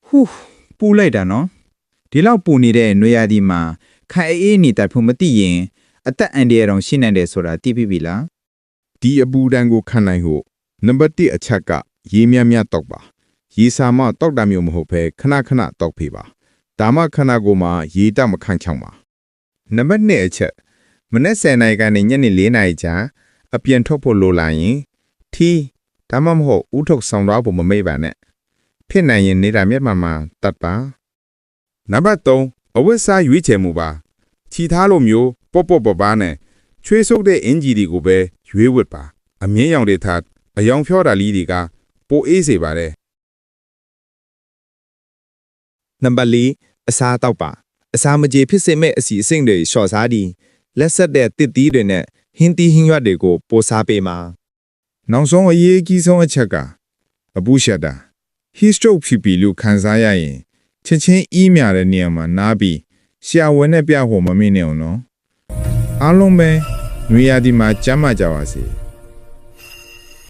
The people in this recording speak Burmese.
ဟူးပူလိုက်တာနော်ဒီလောက်ပူနေတဲ့နွေရာသီမှာခိုင်အေးနေတဲ့ဖို့မသိရင်အသက်အန္တရာယ်တောင်ရှိနိုင်တယ်ဆိုတာသိပြီလား ဒီအပူဒဏ်ကိုခံနိုင်ဖို့နံပါတ်1အချက်ကရေမြတ်တောက်ပါရေစာမတောက်တာမျိုးမဟုတ်ဘဲခဏခဏတောက်ဖေးပါဒါမှခန္ဓာကိုယ်မှာရေတက်မခန့်ချောင်းပါနံပါတ်2အချက်မနေ့10နာရီကနေညနေ4နာရီကြာအပြင်ထွက်ဖို့လိုလာရင်ထီးဒါမှမဟုတ်ဥထုတ်ဆောင်သွားဖို့မမေ့ပါနဲ့ဖြစ်နိုင်ရင်နေတာမျက်မှန်မှာတတ်ပါနံပါတ်3အဝတ်စားရွေးချယ်မှုပါခြိထားလိုမျိုးပေါ့ပေါ့ပပားနဲ့ချွေးဆုပ်တဲ့အင်ဂျီတွေကိုပဲရွေးဝတ်ပါအမြင့်ရောင်တွေထားအယောင်ဖြောတာလေးတွေကပိုအေးစေပါတယ် နံပါတ်4အစားတောက်ပါအစာမကြေဖြစ်စေမဲ့အစီအစိမ့်တွေလျှော့စားပြီးလက်ဆက်တဲ့တစ်သီးတွေနဲ့ဟင်းသီးဟင်းရွက်တွေကိုပိုစားပေးမှာ နောက်ဆုံးအရေးကြီးဆုံးအချက်ကအပူရှက်တာ heat stroke ဖြစ်ပြီးလို့ခံစားရရင်ချက်ချင်းအီးမြတဲ့နေရာမှာနားပြီးဆရာဝန်နဲ့ပြဖို့မမေ့နဲ့အောင်နော်အားလုံးပဲနွေရာသီမှာကျန်းမာကြပါစေ